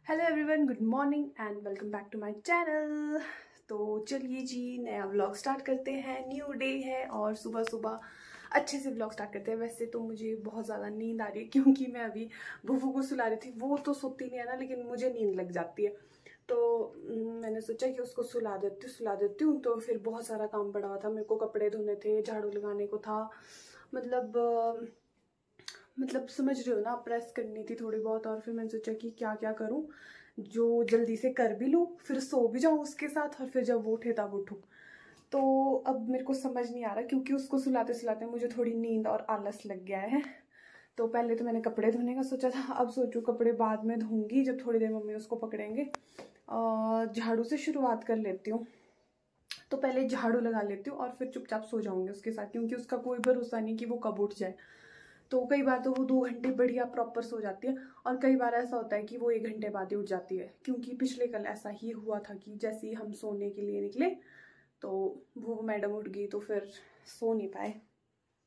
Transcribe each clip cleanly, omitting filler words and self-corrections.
Hello everyone, good morning and welcome back to my channel. तो चलिए जी, नया vlog start करते हैं। न्यू डे है और सुबह सुबह अच्छे से व्लॉग स्टार्ट करते हैं। वैसे तो मुझे बहुत ज़्यादा नींद आ रही है क्योंकि मैं अभी बुफू को सुला रही थी। वो तो सोती नहीं है ना, लेकिन मुझे नींद लग जाती है। तो मैंने सोचा कि उसको सुला देती हूँ। तो फिर बहुत सारा काम पड़ा हुआ था, मेरे को कपड़े धोने थे, झाड़ू लगाने को था, मतलब समझ रहे हो ना, प्रेस करनी थी थोड़ी बहुत। और फिर मैंने सोचा कि क्या क्या करूं जो जल्दी से कर भी लूं, फिर सो भी जाऊं उसके साथ, और फिर जब वो उठे तब उठूं। तो अब मेरे को समझ नहीं आ रहा क्योंकि उसको सुलाते सुलाते मुझे थोड़ी नींद और आलस लग गया है। तो पहले तो मैंने कपड़े धोने का सोचा था, अब सोचूं कपड़े बाद में धोऊंगी जब थोड़ी देर मम्मी उसको पकड़ेंगे। झाड़ू से शुरुआत कर लेती हूँ। तो पहले झाड़ू लगा लेती हूँ और फिर चुपचाप सो जाऊंगी उसके साथ, क्योंकि उसका कोई भरोसा नहीं कि वो कब उठ जाए। तो कई बार तो वो 2 घंटे बढ़िया प्रॉपर सो जाती है, और कई बार ऐसा होता है कि वो 1 घंटे बाद ही उठ जाती है। क्योंकि पिछले कल ऐसा ही हुआ था कि जैसे ही हम सोने के लिए निकले तो वो मैडम उठ गई, तो फिर सो नहीं पाए।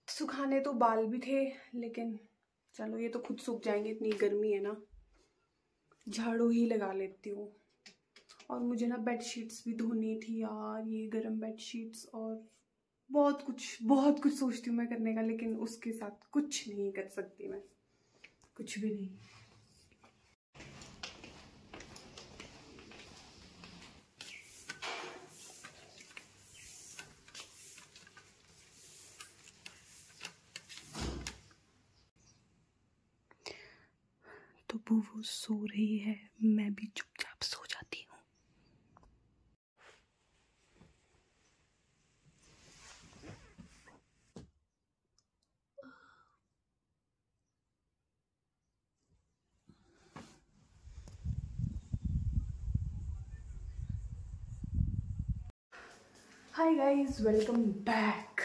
सुखाने तो बाल भी थे, लेकिन चलो ये तो खुद सूख जाएंगे, इतनी गर्मी है ना। झाड़ू ही लगा लेती हूँ। और मुझे ना बेडशीट्स भी धोनी थी यार, ये गर्म बेडशीट्स, और बहुत कुछ सोचती हूँ मैं करने का, लेकिन उसके साथ कुछ नहीं कर सकती मैं, कुछ भी नहीं। तो वो सो रही है, मैं भी चुपचाप सो जाती हूँ। Hi guys, welcome back.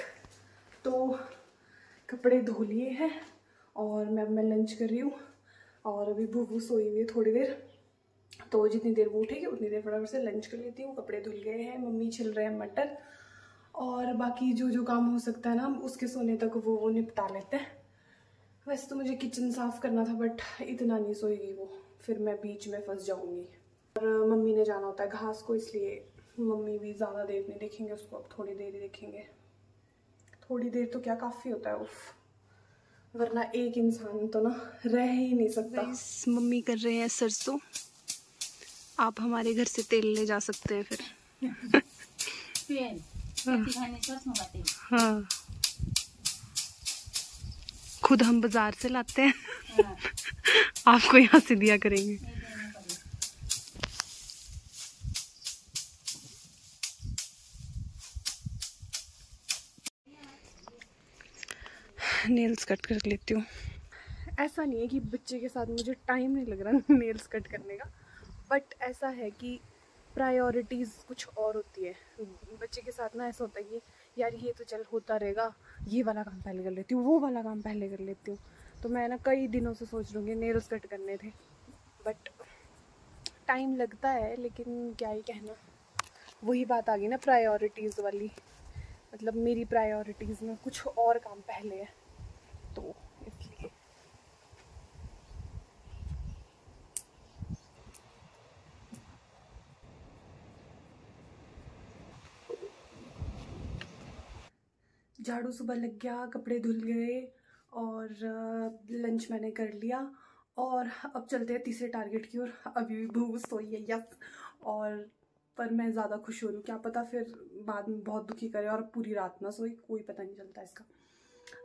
तो कपड़े धो लिए हैं और मैं लंच कर रही हूँ। और अभी भूभू सोई हुई है थोड़ी देर, तो जितनी देर वो उठेगी उतनी देर फटाफट से लंच कर लेती हूँ। कपड़े धुल गए हैं, मम्मी छिल रहे हैं मटर, और बाकी जो जो काम हो सकता है ना उसके सोने तक वो निपटा लेते हैं। वैसे तो मुझे किचन साफ करना था, बट इतना नहीं सोएगी वो, फिर मैं बीच में फंस जाऊंगी। और मम्मी ने जाना होता है घास को, इसलिए मम्मी भी ज़्यादा देर नहीं देखेंगे उसको, अब थोड़ी देर ही देखेंगे। थोड़ी देर तो क्या काफ़ी होता है, उफ। वरना एक इंसान तो ना रह ही नहीं सकता। मम्मी कर रहे हैं सरसों, आप हमारे घर से तेल ले जा सकते हैं फिर। हाँ, खुद हम बाजार से लाते हैं। आपको यहाँ से दिया करेंगे। नेल्स कट कर लेती हूँ। ऐसा नहीं है कि बच्चे के साथ मुझे टाइम नहीं लग रहा नेल्स कट करने का, बट ऐसा है कि प्रायोरिटीज़ कुछ और होती है। बच्चे के साथ ना ऐसा होता है कि यार ये तो चल होता रहेगा, ये वाला काम पहले कर लेती हूँ, वो वाला काम पहले कर लेती हूँ। तो मैं ना कई दिनों से सोच रही हूँ नेल्स कट करने थे, बट टाइम लगता है, लेकिन क्या ही कहना। वही बात आ गई ना प्रायोरिटीज़ वाली, मतलब मेरी प्रायोरिटीज़ में कुछ और काम पहले है, तो इसलिए। झाड़ू सुबह लग गया, कपड़े धुल गए, और लंच मैंने कर लिया। और अब चलते हैं तीसरे टारगेट की ओर। अभी भी भूख सोई है, यस। और पर मैं ज़्यादा खुश हो रही हूँ, क्या पता फिर बाद में बहुत दुखी करे और पूरी रात ना सोई, कोई पता नहीं चलता इसका।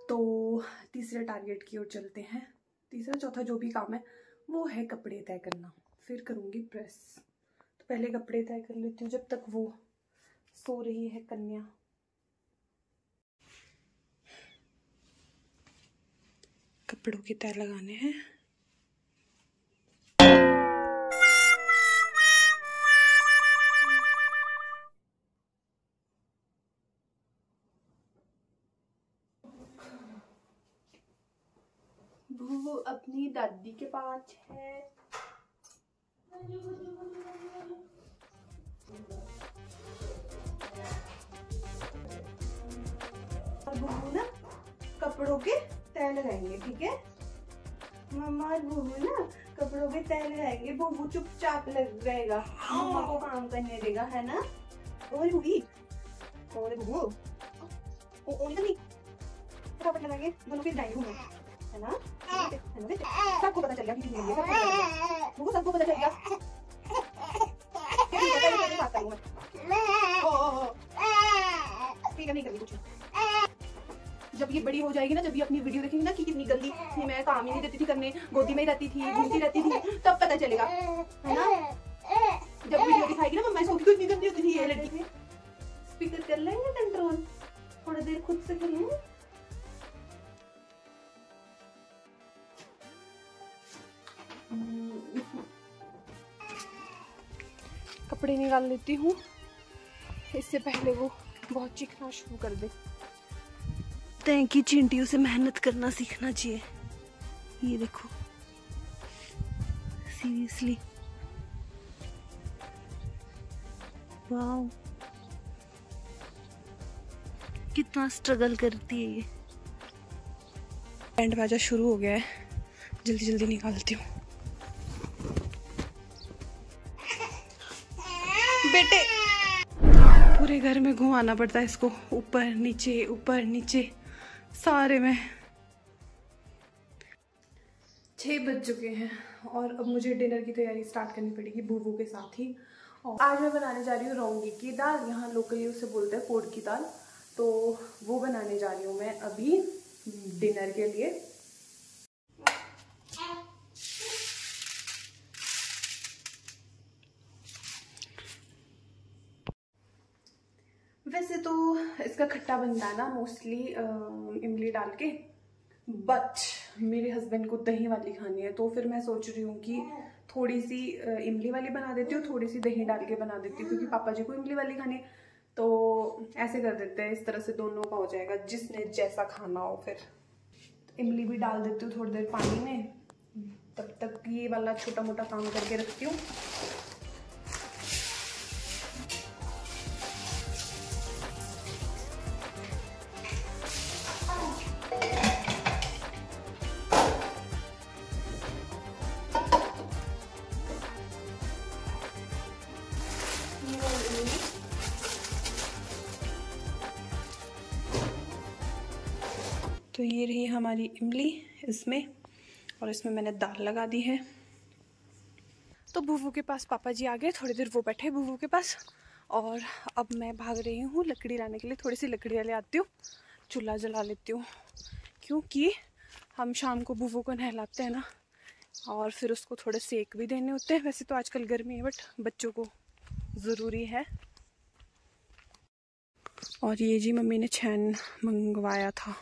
तो तीसरे टारगेट की ओर चलते हैं। तीसरा चौथा जो भी काम है वो है कपड़े तय करना, फिर करूँगी प्रेस। तो पहले कपड़े तय कर लेती हूँ जब तक वो सो रही है कन्या। कपड़ों की तय लगाने हैं। वो अपनी दादी के पास है। अब वो ना कपड़ों के तय लगाएंगे, ठीक है। मम्मा और बूबू ना कपड़ों के तैले रहेंगे, वो चुपचाप लग रहेगा, मम्मा को काम करने देगा, है ना? और हुई और वो नहीं फटाफट लगाएंगे दोनों के ड्राइंग रूम में, है ना? सबको पता चल गया कितनी है, सबको पता चल गया। ठीक है, नहीं करेगी कुछ। जब ये बड़ी हो जाएगी ना, जब ये अपनी वीडियो देखेंगी ना कि कितनी गंदी थी, मैं काम ही नहीं देती थी करने, गोदी में ही रहती थी, घूमती रहती थी, तब पता चलेगा, है ना? जब वीडियो दिखाएगी ना मम्मा सोचती इतनी गंदी होती थी ये लड़की। स्पीकर कर लेंगे कंट्रोल, थोड़ी देर खुद से करेंगे। कपड़े निकाल लेती हूँ इससे पहले वो बहुत चीखना शुरू कर दे। तय की चिंटियों से मेहनत करना सीखना चाहिए। ये देखो, सीरियसली वाओ, कितना स्ट्रगल करती है ये। बैंड बाजा शुरू हो गया है, जल्दी जल्दी निकालती हूँ। बेटे पूरे घर में घुमाना पड़ता है इसको, ऊपर नीचे सारे में। 6 बज चुके हैं और अब मुझे डिनर की तैयारी स्टार्ट करनी पड़ेगी भूवू के साथ ही। और आज मैं बनाने जा रही हूँ रौंगी की दाल, यहाँ लोकली उसे बोलते हैं पोड़ की दाल, तो वो बनाने जा रही हूँ मैं अभी डिनर के लिए। वैसे तो इसका खट्टा बनता है ना मोस्टली इमली डाल के, बट मेरे हस्बैंड को दही वाली खानी है, तो फिर मैं सोच रही हूँ कि थोड़ी सी इमली वाली बना देती हूँ, थोड़ी सी दही डाल के बना देती हूँ, क्योंकि पापा जी को इमली वाली खानी है। तो ऐसे कर देते हैं, इस तरह से दोनों का हो जाएगा, जिसने जैसा खाना हो। फिर इमली भी डाल देती हूँ थोड़ी देर पानी में, तब तक ये वाला छोटा मोटा काम करके रखती हूँ। तो ये रही हमारी इमली इसमें, और इसमें मैंने दाल लगा दी है। तो भूवू के पास पापा जी आ गए, थोड़ी देर वो बैठे भूवू के पास, और अब मैं भाग रही हूँ लकड़ी लाने के लिए। थोड़ी सी लकड़ियाँ ले आती हूँ, चूल्हा जला लेती हूँ, क्योंकि हम शाम को भूवू को नहलाते हैं ना, और फिर उसको थोड़े सेक भी देने होते हैं। वैसे तो आजकल गर्मी है, बट बच्चों को ज़रूरी है। और ये जी मम्मी ने छेन मंगवाया था,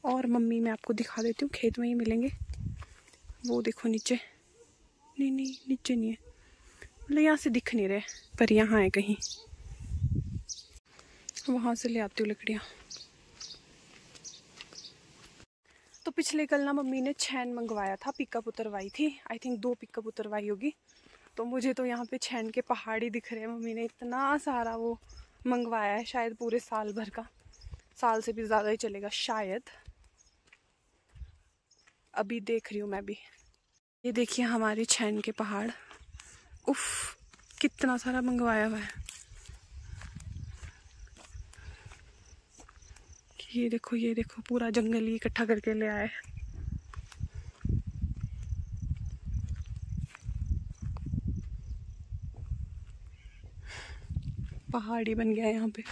और मम्मी मैं आपको दिखा देती हूँ, खेत में ही मिलेंगे। वो देखो नीचे, नहीं नीचे नहीं है, मतलब यहाँ से दिख नहीं रहे, पर यहाँ है कहीं, वहाँ से ले आती हूँ लकड़ियाँ। तो पिछले कल ना मम्मी ने छेन मंगवाया था, पिकअप उतरवाई थी, आई थिंक 2 पिकअप उतरवाई होगी। तो मुझे तो यहाँ पे छेन के पहाड़ ही दिख रहे हैं। मम्मी ने इतना सारा वो मंगवाया है, शायद पूरे साल भर का, साल से भी ज़्यादा ही चलेगा शायद। अभी देख रही हूँ मैं भी, ये देखिए हमारे छेन के पहाड़, उफ कितना सारा मंगवाया हुआ है। ये देखो पूरा जंगल ही इकट्ठा करके ले आए। पहाड़ी बन गया है यहाँ पे।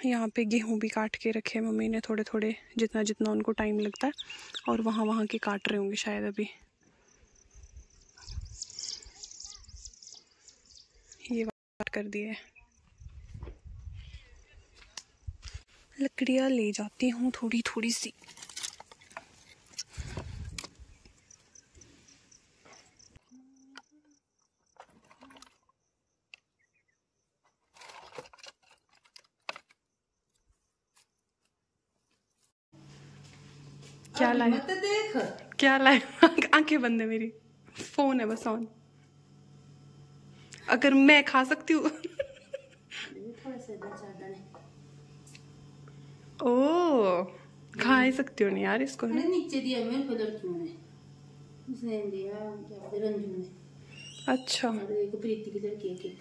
यहाँ पे गेहूँ भी काट के रखे मम्मी ने, थोड़े थोड़े, जितना जितना उनको टाइम लगता है, और वहाँ के काट रहे होंगे शायद अभी। ये काट कर दिए। लकड़ियाँ ले जाती हूँ थोड़ी थोड़ी सी। क्या लाए? देख क्या लाए? आंखें बंद है मेरी, फोन है बस ऑन। अगर मैं खा सकती हूँ ओ खा ही सकती हो नहीं यार इसको। नीचे दिया मेरे को लड़कियों ने, उसने दिया रंजू ने। अच्छा एक प्रीति की लड़की है केक,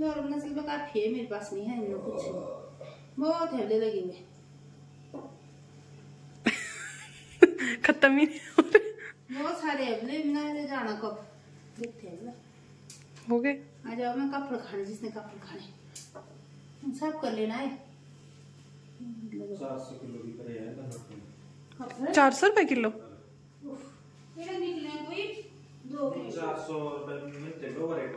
और नस्ल का काफी है, मेरे पास नहीं है इनमें कुछ, बहुत हेल्दी लगे हुए। खत्म ही नहीं हो रहे, बहुत सारे अगले मैंने जाना कब देखते हैं हो गए। आ जाओ, मैं कपड़े खाने, जिसने कपड़े खाने सब कर लेना है। 400 किलो की करे है 400 रुपए किलो। मेरा निकले कोई 2 किलो 400 रुपए में चलो बड़े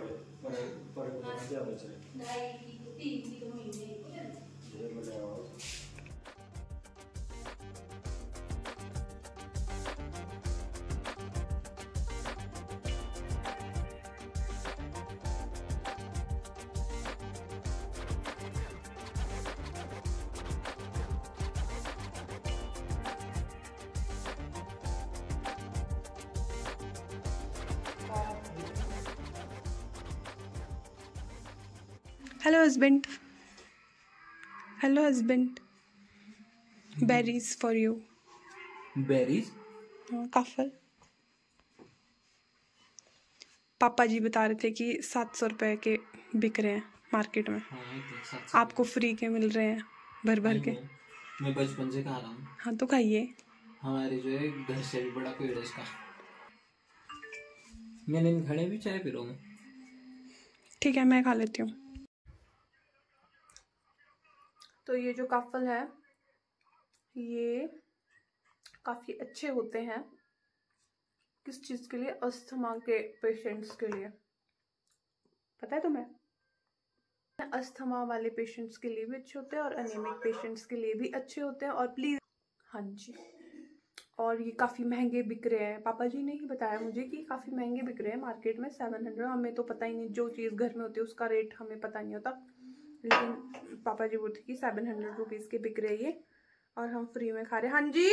पर क्या बचे 2.5 3 किलो महीने ये बड़े आओ। Hello husband, hello husband, berries for you. Berries kafal. पापा जी बता रहे थे कि 700 रुपए के बिक रहे हैं मार्केट में। आपको फ्री के मिल रहे हैं भर भर के। मैं बचपन से खा रहा हूँ। हाँ तो खाइए। हमारे जो है घर से भी बड़ा पेड़ है इसका। मैंने इन खड़े भी चाय पी रहा हूँ। ठीक है मैं खा लेती हूँ। तो ये जो काफल है ये काफ़ी अच्छे होते हैं। किस चीज़ के लिए? अस्थमा के पेशेंट्स के लिए। पता है तुम्हें? अस्थमा वाले पेशेंट्स के लिए भी अच्छे होते हैं और एनीमिक पेशेंट्स के लिए भी अच्छे होते हैं। और प्लीज़, हाँ जी, और ये काफ़ी महंगे बिक रहे हैं। पापा जी ने ही बताया मुझे कि काफ़ी महंगे बिक रहे हैं मार्केट में। 700। हमें तो पता ही नहीं, जो चीज़ घर में होती है उसका रेट हमें पता नहीं होता, लेकिन पापा जी बोलते कि 700 रुपीज़ के बिक रहे हैं ये, और हम फ्री में खा रहे हैं। हाँ जी।